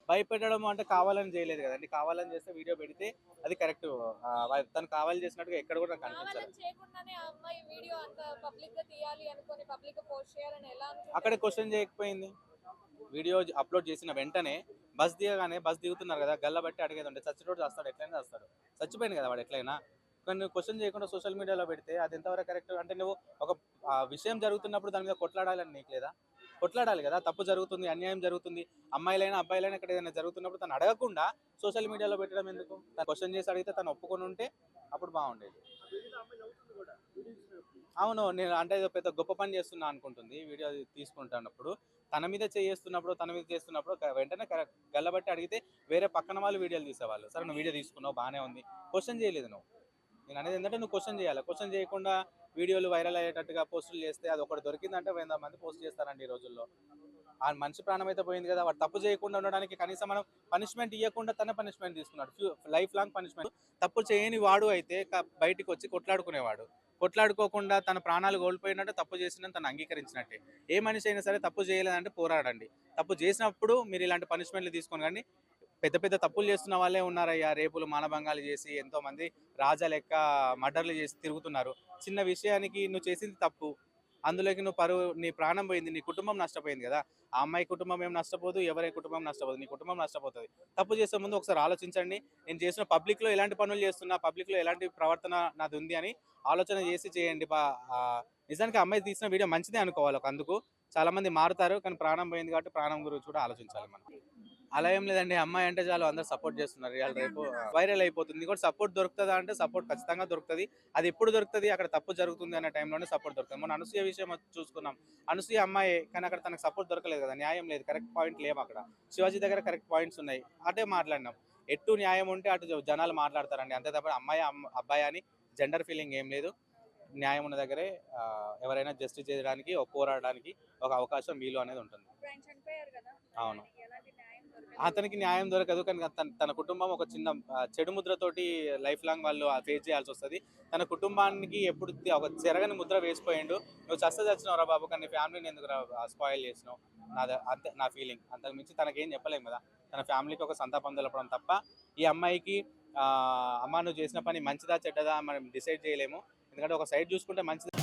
భయపెట్టడం అంటే కావాలని చేయలేదు కదండి. కావాలని చేస్తే వీడియో పెడితే అది కరెక్ట్. తను కావాలని చేసినట్టుగా ఎక్కడ కూడా నాకు కనిపించలేదు. కావాలని చేయకుండానే ఆ అమ్మాయి వీడియో అంత పబ్లిక్‌గా తీయాలి అనుకోని, పబ్లిక్‌గా పోస్ట్ చేయాలని ఎలా అక్కడే అనుకుంటారు? క్వెషన్ చేయకపోయింది. వీడియో అప్‌లోడ్ చేసిన వెంటనే బస్ దిగగానే బస్ దిగుతున్నారు కదా! గల్లబట్టి అడిగేదుండే చచ్చేటోడు చస్తాడు ఎట్లైనా చస్తాడు. చచ్చిపోయిండు కదా! వాడు ఎట్లైనా. కానీ నువ్వు క్వెషన్ చేయకుండా సోషల్ మీడియాలో పెడితే అది ఎంతవరకు కరెక్ట్? అంటే నువ్వు ఒక విషయం జరుగుతున్నప్పుడు దాని మీద కొట్లాడాలని నీకు లేదా? కొట్లాడాలి కదా! తప్పు జరుగుతుంది, అన్యాయం జరుగుతుంది. అమ్మాయిలైనా, అబ్బాయిలైనా ఇక్కడ ఏదైనా జరుగుతున్నప్పుడు తను అడగకుండా సోషల్ మీడియాలో పెట్టడం ఎందుకు? తను క్వెషన్ చేసి అడిగితే తను ఒప్పుకొని ఉంటే అప్పుడు బాగుండేది. అవును. నేను అంటే ఏదో పెద్ద గొప్ప పని చేస్తున్నా అనుకుంటుంది. వీడియో తీసుకుంటున్నప్పుడు. తన మీద చేయేస్తున్నప్పుడు, తన మీద చేస్తున్నప్పుడు వెంటనే గల్లబట్టి అడిగితే వేరే పక్కన వాళ్ళు వీడియోలు తీసేవాళ్ళు. సరే నువ్వు వీడియో తీసుకున్నావు బానే ఉంది. క్వెషన్ చేయలేదు నువ్వు. నేననేది ఏంటంటే నువ్వు క్వెషన్ చేయాలి. క్వెషన్ చేయకుండా వీడియోలు వైరల్ అయ్యేటట్టుగా పోస్టులు చేస్తే అదొకటి దొరికిందంటే 100 మంది పోస్ట్ చేస్తారండి ఈ రోజుల్లో. ఆ మనిషి ప్రాణం అయితే పోయింది కదా! వాడు తప్పు చేయకుండా ఉండడానికి కనీసం మనం పనిష్మెంట్ ఇయ్యకుండా తనే పనిష్మెంట్ తీసుకున్నాడు. Life long punishment. తప్పు చేయని వాడు అయితే బయటికొచ్చి కొట్లాడుకునేవాడు. కొట్లాడుకోకుండా తన ప్రాణాలు కోల్పోయినట్టే తప్పు చేసిందని తను అంగీకరించినట్టే. ఏ మనిషి అయినా సరే తప్పు చేయలేదంటే పోరాడండి. తప్పు చేసినప్పుడు మీరు ఇలాంటి పనిష్మెంట్లు తీసుకోను గానీ, పెద్ద పెద్ద తప్పులు చేస్తున్న వాళ్ళే ఉన్నారయ్యా. రేపులు, మానభంగాలు చేసి ఎంతోమంది రాజా లెక్క మర్డర్‌లు చేసి తిరుగుతున్నారు. చిన్న విషయానికి నువ్వు చేసింది తప్పు. అందులోకి నువ్వు నీ ప్రాణం పోయింది. నీ కుటుంబం నష్టపోయింది గదా! ఆ అమ్మాయి కుటుంబం ఏం నష్టపోదు. ఎవరి కుటుంబం నష్టపోదు. నీ కుటుంబం నష్టపోతది. తప్పు చేసే ముందు ఒకసారి ఆలోచించండి. నేను చేసిన పబ్లిక్‌లో ఎలాంటి పనులు చేస్తున్నా, పబ్లిక్‌లో ఎలాంటి ప్రవర్తన నాదుంది అని ఆలోచన చేసి చేయండి. నిజానికి ఆ అమ్మాయి తీసిన వీడియో మంచిదే అనుకోవాలి అందుకు. చాలా మంది మారుతారు. కానీ ప్రాణం పోయింది కాబట్టి ప్రాణం గురించి కూడా ఆలోచించాలి మనం. అలా ఏం లేదండి. అమ్మాయి అంటే చాలు అందరూ సపోర్ట్ చేస్తున్నారు. ఇయాల రేపు వైరల్ అయిపోతుంది. ఇంకోటి సపోర్ట్ దొరుకుతదా అంటే సపోర్ట్ ఖచ్చితంగా దొరుకుతది. అది ఎప్పుడు దొరుకుతది? అక్కడ తప్పు జరుగుతుంది అనే టైంలోనే సపోర్ట్ దొరుకుతది. మొన్న అనసూయ విషయం చూసుకున్నాం. అనసూయ అమ్మాయే. కానీ అక్కడ తనకు సపోర్ట్ దొరకలేదు కదా! న్యాయం లేదు. Correct point లేవక్కడ. శివాజీ దగ్గర కరెక్ట్ పాయింట్స్ ఉన్నాయి. అటే మాట్లాడినాం. ఎటు న్యాయం ఉంటే అటు జనాలు మాట్లాడతారండి. అంతే తప్ప అబ్బాయి అని జెండర్ ఫీలింగ్ ఏం లేదు. న్యాయం ఉన్న దగ్గరే ఎవరైనా జస్టిస్ చేయడానికి, పోరాడడానికి ఒక అవకాశం వీలు అనేది ఉంటుంది. ఇప్పుడు ఆయన చనిపోయారు కదా! అవును. ఆయనకి ఎలాంటి న్యాయం దొరకలేదు. అతనికి న్యాయం దొరకదు. కానీ తన కుటుంబం ఒక చిన్న చెడు ముద్రతోటి లైఫ్ లాంగ్ వాళ్ళు ఫేస్ చేయాల్సొస్తది. తన కుటుంబానికి ఎప్పుడు ఒక చెరగని ముద్ర వేసిపోయిండు. "నువ్వు చచ్చినవురా బాబు! కానీ నీ ఫ్యామిలీని ఎందుకురా స్పాయిల్ చేసినావు?" అంతే నా ఫీలింగ్. అంతకు మించి తనకేం చెప్పలేం కదా! తన ఫ్యామిలీకి ఒక సంతాపం తెలపడం తప్ప ఈ అమ్మాయికి "అమ్మ నువ్వు చేసిన పని మంచిదా? చెడ్డదా?" మనం డిసైడ్ చేయలేము. ఎందుకంటే ఒక సైడ్ చూసుకుంటే మంచిది.